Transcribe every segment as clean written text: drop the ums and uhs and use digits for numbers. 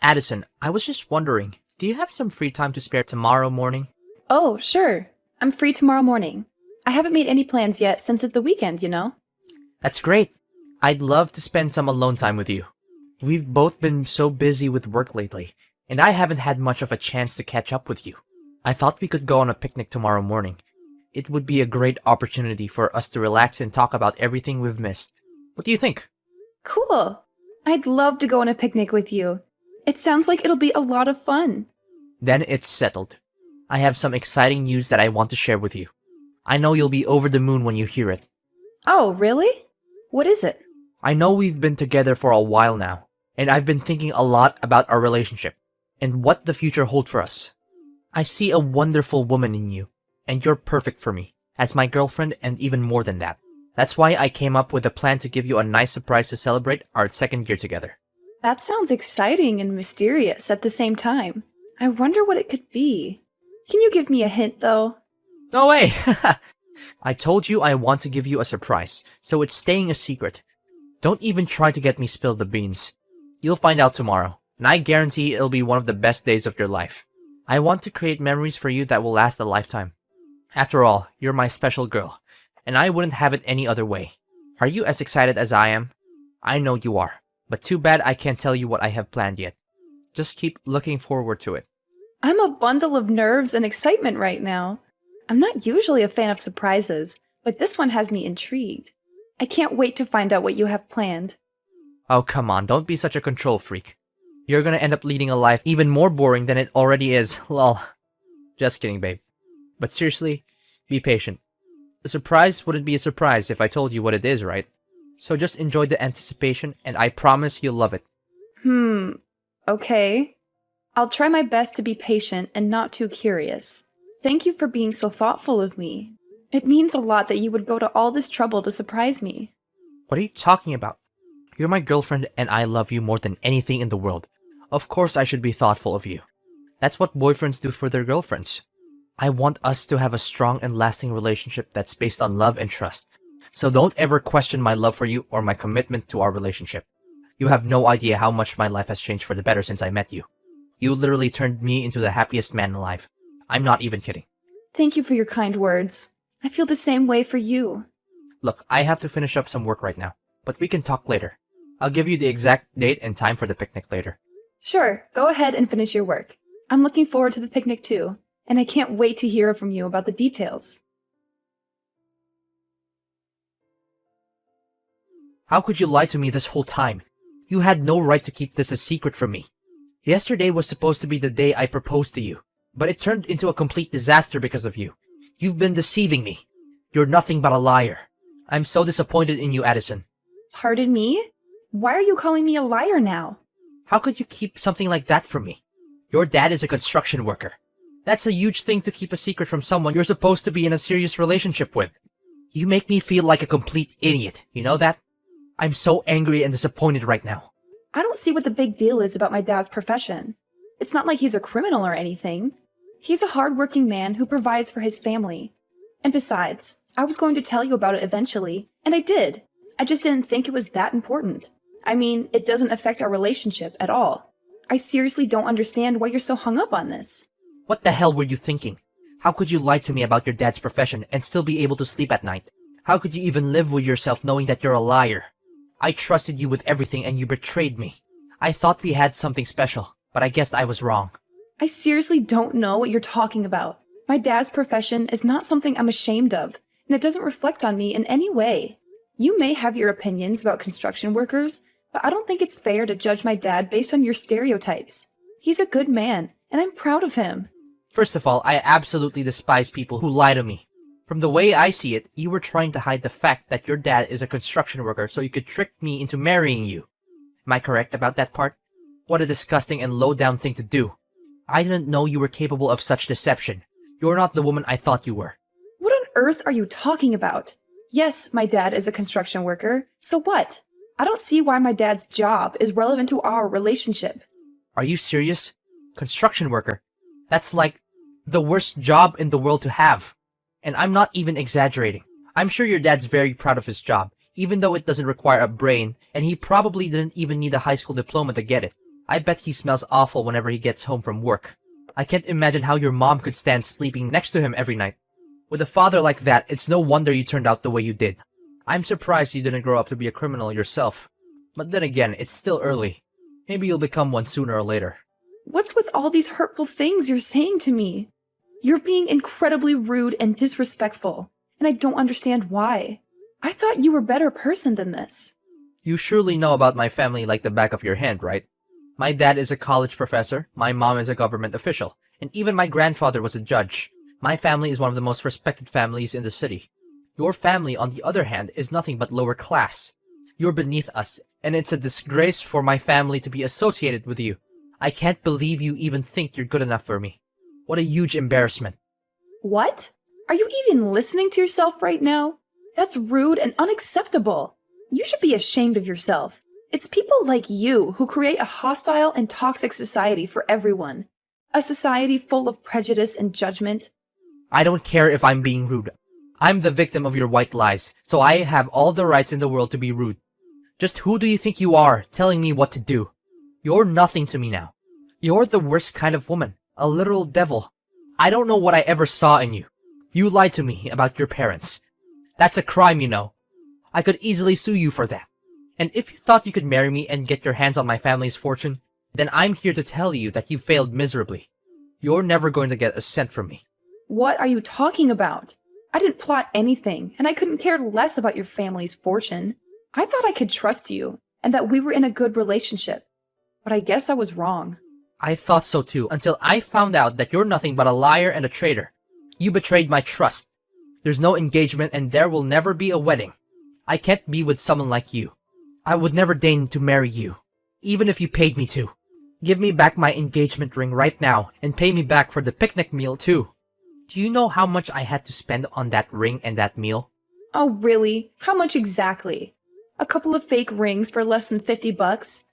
Addison, I was just wondering, do you have some free time to spare tomorrow morning? Oh, sure. I'm free tomorrow morning. I haven't made any plans yet since it's the weekend. That's great. I'd love to spend some alone time with you. We've both been so busy with work lately, and I haven't had much of a chance to catch up with you. I thought we could go on a picnic tomorrow morning. It would be a great opportunity for us to relax and talk about everything we've missed. What do you think? Cool. I'd love to go on a picnic with you. It sounds like it'll be a lot of fun. Then it's settled. I have some exciting news that I want to share with you. I know you'll be over the moon when you hear it. Oh, really? What is it? I know we've been together for a while now, and I've been thinking a lot about our relationship and what the future holds for us. I see a wonderful woman in you, and you're perfect for me, as my girlfriend and even more than that. That's why I came up with a plan to give you a nice surprise to celebrate our second year together. That sounds exciting and mysterious at the same time. I wonder what it could be. Can you give me a hint, though? No way! I told you I want to give you a surprise, so it's staying a secret. Don't even try to get me spill the beans. You'll find out tomorrow, and I guarantee it'll be one of the best days of your life. I want to create memories for you that will last a lifetime. After all, you're my special girl, and I wouldn't have it any other way. Are you as excited as I am? I know you are, but too bad I can't tell you what I have planned yet. Just keep looking forward to it. I'm a bundle of nerves and excitement right now. I'm not usually a fan of surprises, but this one has me intrigued. I can't wait to find out what you have planned. Oh, come on, don't be such a control freak. You're gonna end up leading a life even more boring than it already is, lol. Just kidding, babe. But seriously, be patient. The surprise wouldn't be a surprise if I told you what it is, right? So just enjoy the anticipation, and I promise you'll love it. Okay. I'll try my best to be patient and not too curious. Thank you for being so thoughtful of me. It means a lot that you would go to all this trouble to surprise me. What are you talking about? You're my girlfriend, and I love you more than anything in the world. Of course I should be thoughtful of you. That's what boyfriends do for their girlfriends. I want us to have a strong and lasting relationship that's based on love and trust. So don't ever question my love for you or my commitment to our relationship. You have no idea how much my life has changed for the better since I met you. You literally turned me into the happiest man alive. I'm not even kidding. Thank you for your kind words. I feel the same way for you. Look, I have to finish up some work right now, but we can talk later. I'll give you the exact date and time for the picnic later. Sure, go ahead and finish your work. I'm looking forward to the picnic too, and I can't wait to hear from you about the details. How could you lie to me this whole time? You had no right to keep this a secret from me. Yesterday was supposed to be the day I proposed to you, but it turned into a complete disaster because of you. You've been deceiving me. You're nothing but a liar. I'm so disappointed in you, Addison. Pardon me? Why are you calling me a liar now? How could you keep something like that from me? Your dad is a construction worker. That's a huge thing to keep a secret from someone you're supposed to be in a serious relationship with. You make me feel like a complete idiot, you know that? I'm so angry and disappointed right now. I don't see what the big deal is about my dad's profession. It's not like he's a criminal or anything. He's a hardworking man who provides for his family. And besides, I was going to tell you about it eventually, and I did. I just didn't think it was that important. I mean, it doesn't affect our relationship at all. I seriously don't understand why you're so hung up on this. What the hell were you thinking? How could you lie to me about your dad's profession and still be able to sleep at night? How could you even live with yourself knowing that you're a liar? I trusted you with everything and you betrayed me. I thought we had something special, but I guess I was wrong. I seriously don't know what you're talking about. My dad's profession is not something I'm ashamed of, and it doesn't reflect on me in any way. You may have your opinions about construction workers, but I don't think it's fair to judge my dad based on your stereotypes. He's a good man, and I'm proud of him. First of all, I absolutely despise people who lie to me. From the way I see it, you were trying to hide the fact that your dad is a construction worker so you could trick me into marrying you. Am I correct about that part? What a disgusting and low-down thing to do. I didn't know you were capable of such deception. You're not the woman I thought you were. What on earth are you talking about? Yes, my dad is a construction worker. So what? I don't see why my dad's job is relevant to our relationship. Are you serious? Construction worker? That's like the worst job in the world to have. And I'm not even exaggerating. I'm sure your dad's very proud of his job, even though it doesn't require a brain, and he probably didn't even need a high school diploma to get it. I bet he smells awful whenever he gets home from work. I can't imagine how your mom could stand sleeping next to him every night. With a father like that, it's no wonder you turned out the way you did. I'm surprised you didn't grow up to be a criminal yourself. But then again, it's still early. Maybe you'll become one sooner or later. What's with all these hurtful things you're saying to me? You're being incredibly rude and disrespectful, and I don't understand why. I thought you were a better person than this. You surely know about my family like the back of your hand, right? My dad is a college professor, my mom is a government official, and even my grandfather was a judge. My family is one of the most respected families in the city. Your family, on the other hand, is nothing but lower class. You're beneath us, and it's a disgrace for my family to be associated with you. I can't believe you even think you're good enough for me. What a huge embarrassment. What? Are you even listening to yourself right now? That's rude and unacceptable. You should be ashamed of yourself. It's people like you who create a hostile and toxic society for everyone. A society full of prejudice and judgment. I don't care if I'm being rude. I'm the victim of your white lies, so I have all the rights in the world to be rude. Just who do you think you are, telling me what to do? You're nothing to me now. You're the worst kind of woman, a literal devil. I don't know what I ever saw in you. You lied to me about your parents. That's a crime, you know. I could easily sue you for that. And if you thought you could marry me and get your hands on my family's fortune, then I'm here to tell you that you failed miserably. You're never going to get a cent from me. What are you talking about? I didn't plot anything, and I couldn't care less about your family's fortune. I thought I could trust you, and that we were in a good relationship. But I guess I was wrong. I thought so too, until I found out that you're nothing but a liar and a traitor. You betrayed my trust. There's no engagement and there will never be a wedding. I can't be with someone like you. I would never deign to marry you, even if you paid me to. Give me back my engagement ring right now, and pay me back for the picnic meal too. Do you know how much I had to spend on that ring and that meal? Oh, really? How much exactly? A couple of fake rings for less than $50?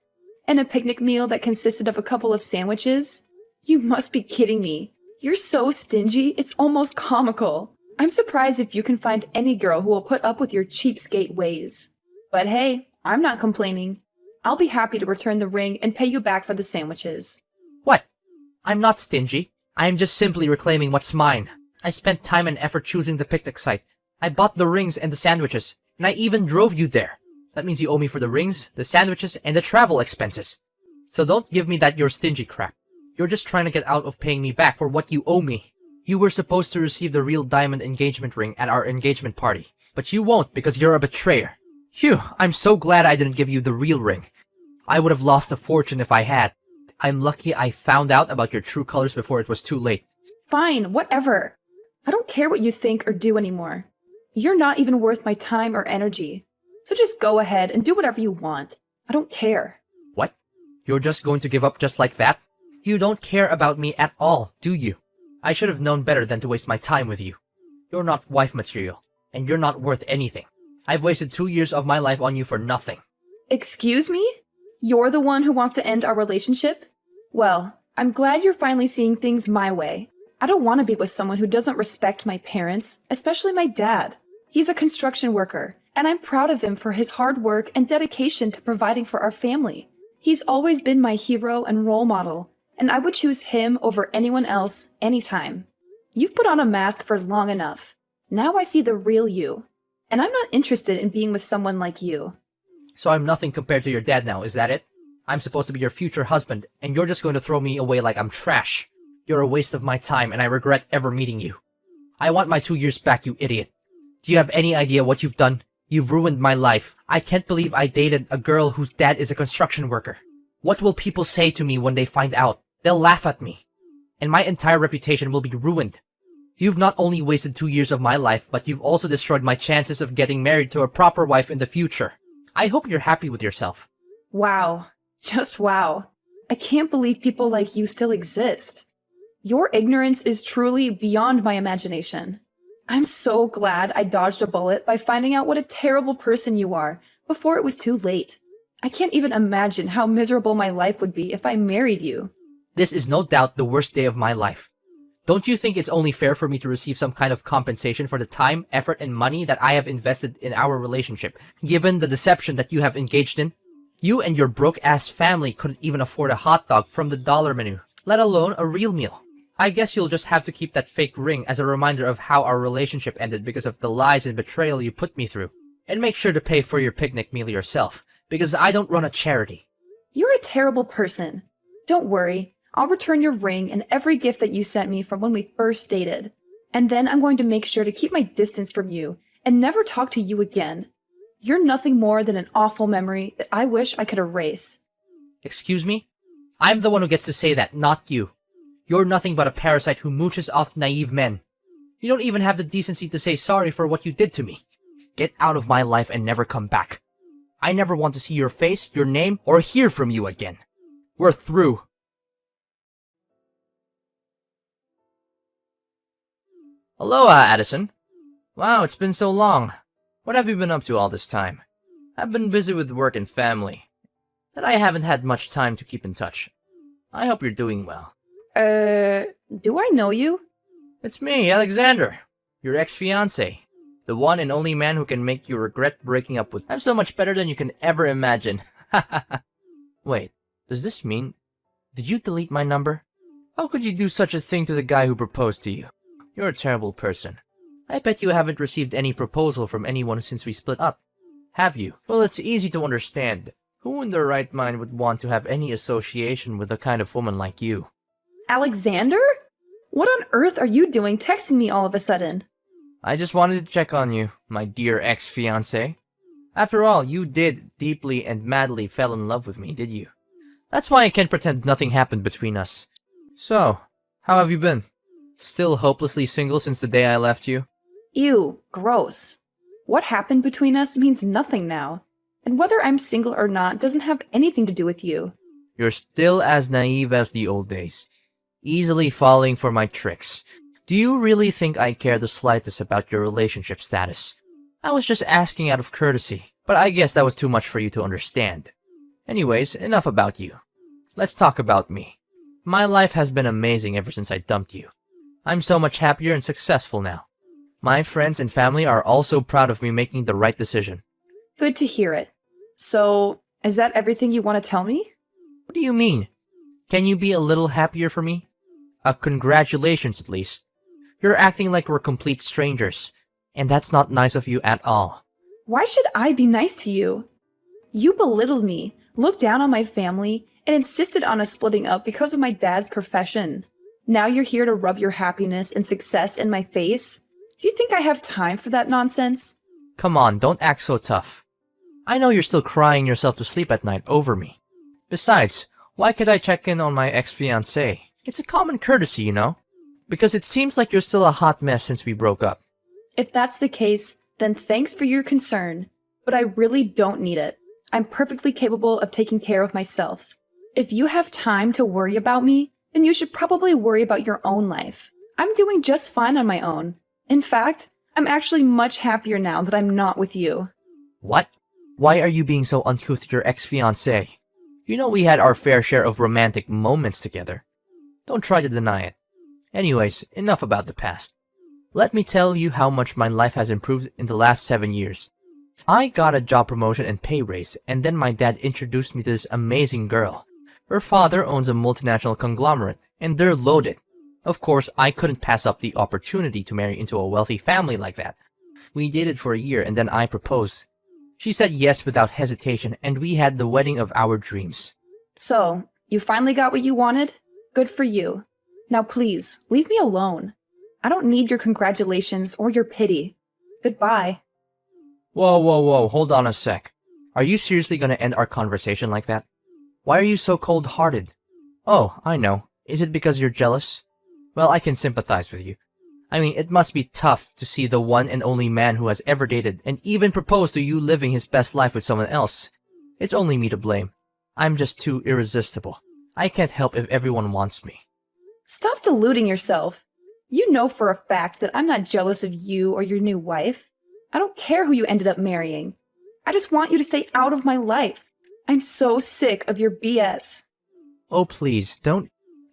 And a picnic meal that consisted of a couple of sandwiches? You must be kidding me. You're so stingy, it's almost comical. I'm surprised if you can find any girl who will put up with your cheapskate ways. But hey, I'm not complaining. I'll be happy to return the ring and pay you back for the sandwiches. What? I'm not stingy. I am just simply reclaiming what's mine. I spent time and effort choosing the picnic site. I bought the rings and the sandwiches, and I even drove you there. That means you owe me for the rings, the sandwiches, and the travel expenses. So don't give me that you're stingy crap. You're just trying to get out of paying me back for what you owe me. You were supposed to receive the real diamond engagement ring at our engagement party, but you won't because you're a betrayer. Phew, I'm so glad I didn't give you the real ring. I would have lost a fortune if I had. I'm lucky I found out about your true colors before it was too late. Fine, whatever. I don't care what you think or do anymore. You're not even worth my time or energy. So just go ahead and do whatever you want. I don't care. What? You're just going to give up just like that? You don't care about me at all, do you? I should have known better than to waste my time with you. You're not wife material, and you're not worth anything. I've wasted 2 years of my life on you for nothing. Excuse me? You're the one who wants to end our relationship? Well, I'm glad you're finally seeing things my way. I don't want to be with someone who doesn't respect my parents, especially my dad. He's a construction worker, and I'm proud of him for his hard work and dedication to providing for our family. He's always been my hero and role model, and I would choose him over anyone else anytime. You've put on a mask for long enough. Now I see the real you, and I'm not interested in being with someone like you. So I'm nothing compared to your dad now, is that it? I'm supposed to be your future husband, and you're just going to throw me away like I'm trash. You're a waste of my time, and I regret ever meeting you. I want my 2 years back, you idiot. Do you have any idea what you've done? You've ruined my life. I can't believe I dated a girl whose dad is a construction worker. What will people say to me when they find out? They'll laugh at me. And my entire reputation will be ruined. You've not only wasted 2 years of my life, but you've also destroyed my chances of getting married to a proper wife in the future. I hope you're happy with yourself. Wow. Just wow. I can't believe people like you still exist. Your ignorance is truly beyond my imagination. I'm so glad I dodged a bullet by finding out what a terrible person you are before it was too late. I can't even imagine how miserable my life would be if I married you. This is no doubt the worst day of my life. Don't you think it's only fair for me to receive some kind of compensation for the time, effort, and money that I have invested in our relationship, given the deception that you have engaged in? You and your broke-ass family couldn't even afford a hot dog from the dollar menu, let alone a real meal. I guess you'll just have to keep that fake ring as a reminder of how our relationship ended because of the lies and betrayal you put me through. And make sure to pay for your picnic meal yourself, because I don't run a charity. You're a terrible person. Don't worry, I'll return your ring and every gift that you sent me from when we first dated. And then I'm going to make sure to keep my distance from you and never talk to you again. You're nothing more than an awful memory that I wish I could erase. Excuse me? I'm the one who gets to say that, not you. You're nothing but a parasite who mooches off naive men. You don't even have the decency to say sorry for what you did to me. Get out of my life and never come back. I never want to see your face, your name, or hear from you again. We're through. Aloha, Addison. Wow, it's been so long. What have you been up to all this time? I've been busy with work and family, that I haven't had much time to keep in touch. I hope you're doing well. Do I know you? It's me, Alexander, your ex-fiancé. The one and only man who can make you regret breaking up with. I'm so much better than you can ever imagine. Wait, does this mean... Did you delete my number? How could you do such a thing to the guy who proposed to you? You're a terrible person. I bet you haven't received any proposal from anyone since we split up. Have you? Well, it's easy to understand. Who in their right mind would want to have any association with a kind of woman like you? Alexander? What on earth are you doing texting me all of a sudden? I just wanted to check on you, my dear ex-fiancé. After all, you did deeply and madly fell in love with me, did you? That's why I can't pretend nothing happened between us. So, how have you been? Still hopelessly single since the day I left you? Ew, gross. What happened between us means nothing now. And whether I'm single or not doesn't have anything to do with you. You're still as naive as the old days, easily falling for my tricks. Do you really think I care the slightest about your relationship status? I was just asking out of courtesy, but I guess that was too much for you to understand. Anyways, enough about you. Let's talk about me. My life has been amazing ever since I dumped you. I'm so much happier and successful now. My friends and family are also proud of me making the right decision. Good to hear it. So, is that everything you want to tell me? What do you mean? Can you be a little happier for me? Congratulations at least. You're acting like we're complete strangers, and that's not nice of you at all. Why should I be nice to you? You belittled me, looked down on my family, and insisted on us splitting up because of my dad's profession. Now you're here to rub your happiness and success in my face? Do you think I have time for that nonsense? Come on, don't act so tough. I know you're still crying yourself to sleep at night over me. Besides, why could I check in on my ex-fiancé? It's a common courtesy, you know? Because it seems like you're still a hot mess since we broke up. If that's the case, then thanks for your concern. But I really don't need it. I'm perfectly capable of taking care of myself. If you have time to worry about me, then you should probably worry about your own life. I'm doing just fine on my own. In fact, I'm actually much happier now that I'm not with you. What? Why are you being so uncouth to your ex-fiancé? You know we had our fair share of romantic moments together. Don't try to deny it. Anyways, enough about the past. Let me tell you how much my life has improved in the last 7 years. I got a job promotion and pay raise, and then my dad introduced me to this amazing girl. Her father owns a multinational conglomerate, and they're loaded. Of course, I couldn't pass up the opportunity to marry into a wealthy family like that. We dated for a year, and then I proposed. She said yes without hesitation, and we had the wedding of our dreams. So, you finally got what you wanted? Good for you. Now please, leave me alone. I don't need your congratulations or your pity. Goodbye. Whoa, hold on a sec. Are you seriously gonna end our conversation like that? Why are you so cold-hearted? Oh, I know. Is it because you're jealous? Well, I can sympathize with you. I mean, it must be tough to see the one and only man who has ever dated and even proposed to you living his best life with someone else. It's only me to blame. I'm just too irresistible. I can't help if everyone wants me. Stop deluding yourself. You know for a fact that I'm not jealous of you or your new wife. I don't care who you ended up marrying. I just want you to stay out of my life. I'm so sick of your BS. Oh, please, don't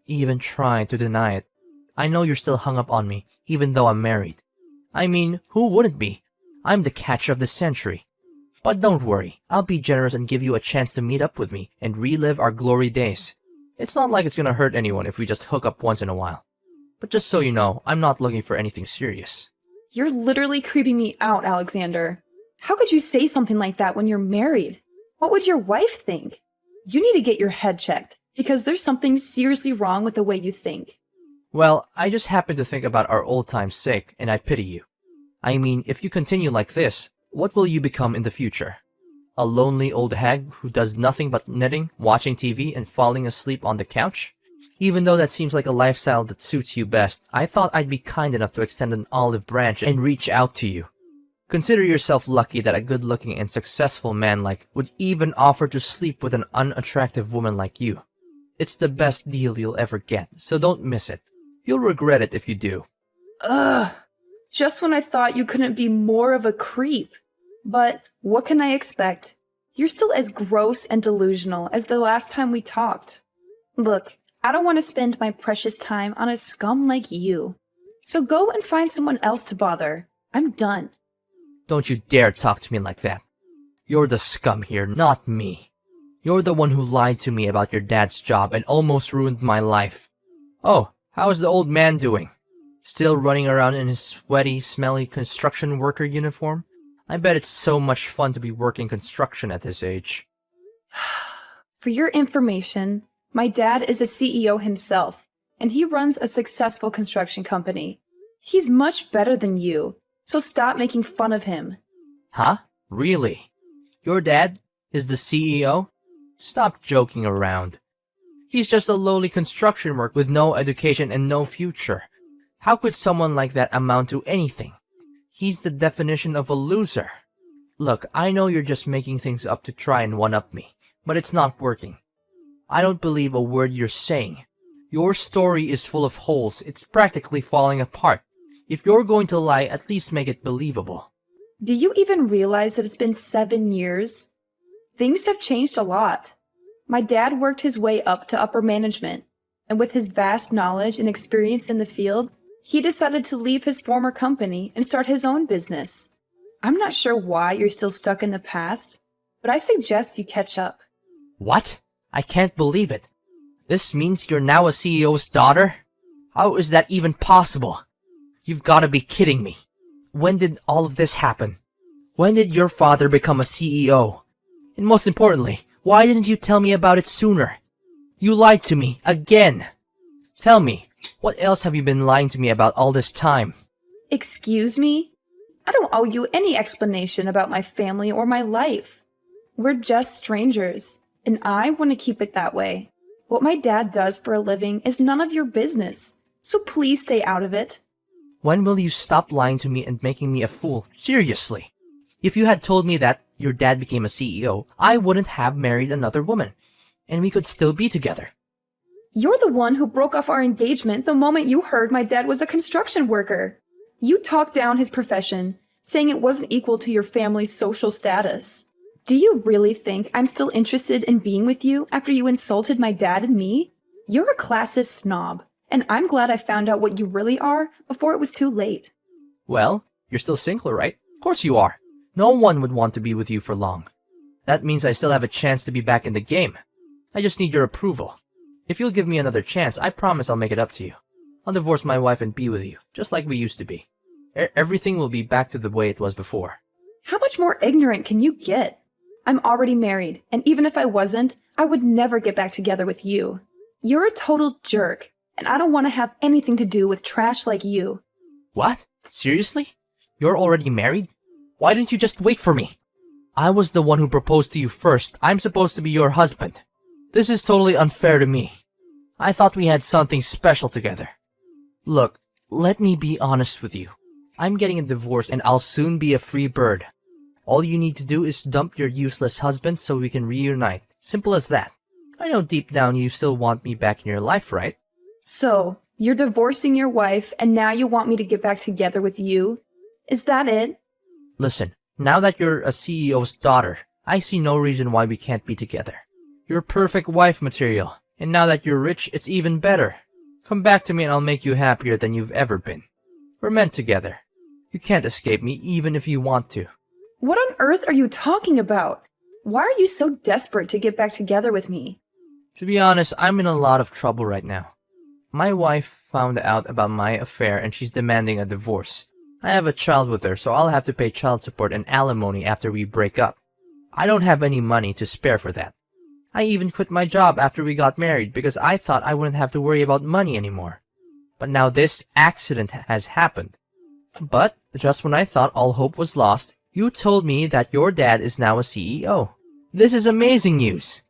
even try to deny it. I know you're still hung up on me, even though I'm married. I mean, who wouldn't be? I'm the catch of the century. But don't worry, I'll be generous and give you a chance to meet up with me and relive our glory days. It's not like it's gonna hurt anyone if we just hook up once in a while. But just so you know, I'm not looking for anything serious. You're literally creeping me out, Alexander. How could you say something like that when you're married? What would your wife think? You need to get your head checked, because there's something seriously wrong with the way you think. Well, I just happen to think about our old time's sake, and I pity you. I mean, if you continue like this, what will you become in the future? A lonely old hag who does nothing but knitting, watching TV, and falling asleep on the couch? Even though that seems like a lifestyle that suits you best, I thought I'd be kind enough to extend an olive branch and reach out to you. Consider yourself lucky that a good-looking and successful man would even offer to sleep with an unattractive woman like you. It's the best deal you'll ever get, so don't miss it. You'll regret it if you do. Ugh. Just when I thought you couldn't be more of a creep. But what can I expect? You're still as gross and delusional as the last time we talked. Look, I don't want to spend my precious time on a scum like you. So go and find someone else to bother. I'm done. Don't you dare talk to me like that. You're the scum here, not me. You're the one who lied to me about your dad's job and almost ruined my life. Oh, how's the old man doing? Still running around in his sweaty, smelly construction worker uniform? I bet it's so much fun to be working construction at this age. For your information, my dad is a CEO himself, and he runs a successful construction company. He's much better than you, so stop making fun of him. Huh? Really? Your dad is the CEO? Stop joking around. He's just a lowly construction worker with no education and no future. How could someone like that amount to anything? He's the definition of a loser. Look, I know you're just making things up to try and one-up me, but it's not working. I don't believe a word you're saying. Your story is full of holes. It's practically falling apart. If you're going to lie, at least make it believable. Do you even realize that it's been 7 years? Things have changed a lot. My dad worked his way up to upper management, and with his vast knowledge and experience in the field, he decided to leave his former company and start his own business. I'm not sure why you're still stuck in the past, but I suggest you catch up. What? I can't believe it. This means you're now a CEO's daughter? How is that even possible? You've got to be kidding me. When did all of this happen? When did your father become a CEO? And most importantly, why didn't you tell me about it sooner? You lied to me again. Tell me, what else have you been lying to me about all this time? Excuse me? I don't owe you any explanation about my family or my life. We're just strangers, and I want to keep it that way. What my dad does for a living is none of your business, so please stay out of it. When will you stop lying to me and making me a fool? Seriously. If you had told me that your dad became a CEO, I wouldn't have married another woman, and we could still be together. You're the one who broke off our engagement the moment you heard my dad was a construction worker. You talked down his profession, saying it wasn't equal to your family's social status. Do you really think I'm still interested in being with you after you insulted my dad and me? You're a classist snob, and I'm glad I found out what you really are before it was too late. Well, you're still single, right? Of course you are. No one would want to be with you for long. That means I still have a chance to be back in the game. I just need your approval. If you'll give me another chance, I promise I'll make it up to you. I'll divorce my wife and be with you, just like we used to be. Everything will be back to the way it was before. How much more ignorant can you get? I'm already married, and even if I wasn't, I would never get back together with you. You're a total jerk, and I don't want to have anything to do with trash like you. What? Seriously? You're already married? Why didn't you just wait for me? I was the one who proposed to you first. I'm supposed to be your husband. This is totally unfair to me. I thought we had something special together. Look, let me be honest with you. I'm getting a divorce and I'll soon be a free bird. All you need to do is dump your useless husband so we can reunite. Simple as that. I know deep down you still want me back in your life, right? So, you're divorcing your wife and now you want me to get back together with you? Is that it? Listen, now that you're a CEO's daughter, I see no reason why we can't be together. You're perfect wife material, and now that you're rich, it's even better. Come back to me and I'll make you happier than you've ever been. We're meant together. You can't escape me even if you want to. What on earth are you talking about? Why are you so desperate to get back together with me? To be honest, I'm in a lot of trouble right now. My wife found out about my affair and she's demanding a divorce. I have a child with her, so I'll have to pay child support and alimony after we break up. I don't have any money to spare for that. I even quit my job after we got married because I thought I wouldn't have to worry about money anymore. But now this accident has happened. But just when I thought all hope was lost, you told me that your dad is now a CEO. This is amazing news.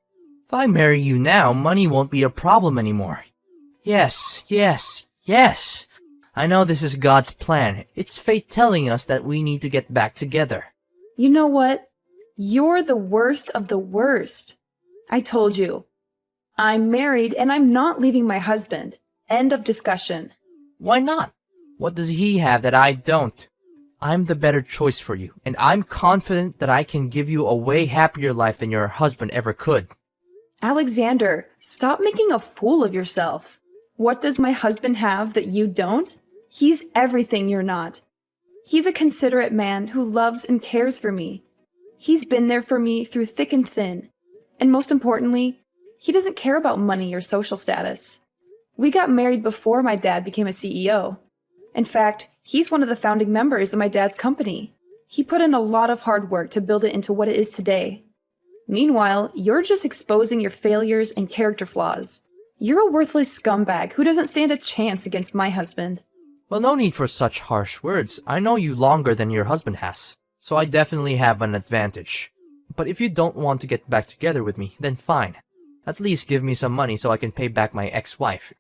If I marry you now, money won't be a problem anymore. Yes, yes, yes. I know this is God's plan. It's fate telling us that we need to get back together. You know what? You're the worst of the worst. I told you. I'm married and I'm not leaving my husband. End of discussion. Why not? What does he have that I don't? I'm the better choice for you, and I'm confident that I can give you a way happier life than your husband ever could. Alexander, stop making a fool of yourself. What does my husband have that you don't? He's everything you're not. He's a considerate man who loves and cares for me. He's been there for me through thick and thin. And most importantly, he doesn't care about money or social status. We got married before my dad became a CEO. In fact, he's one of the founding members of my dad's company. He put in a lot of hard work to build it into what it is today. Meanwhile, you're just exposing your failures and character flaws. You're a worthless scumbag who doesn't stand a chance against my husband. Well, no need for such harsh words. I know you longer than your husband has, so I definitely have an advantage. But if you don't want to get back together with me, then fine. At least give me some money so I can pay back my ex-wife.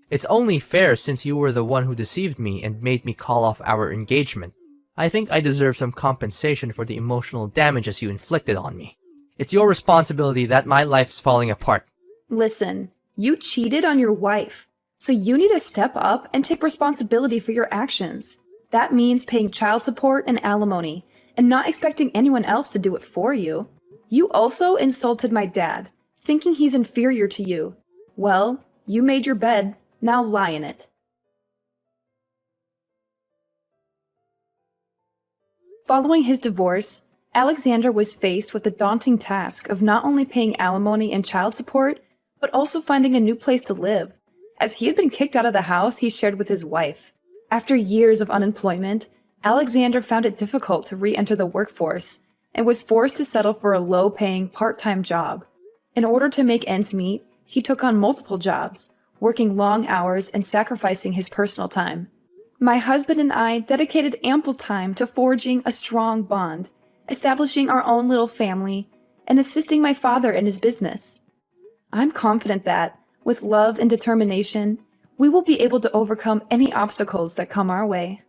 It's only fair since you were the one who deceived me and made me call off our engagement. I think I deserve some compensation for the emotional damages you inflicted on me. It's your responsibility that my life's falling apart. Listen, you cheated on your wife, so you need to step up and take responsibility for your actions. That means paying child support and alimony, and not expecting anyone else to do it for you. You also insulted my dad, thinking he's inferior to you. Well, you made your bed. Now lie in it. Following his divorce, Alexander was faced with the daunting task of not only paying alimony and child support, but also finding a new place to live, as he had been kicked out of the house he shared with his wife. After years of unemployment, Alexander found it difficult to re-enter the workforce and was forced to settle for a low-paying part-time job. In order to make ends meet, he took on multiple jobs, working long hours and sacrificing his personal time. My husband and I dedicated ample time to forging a strong bond, establishing our own little family, and assisting my father in his business. I'm confident that, with love and determination, we will be able to overcome any obstacles that come our way.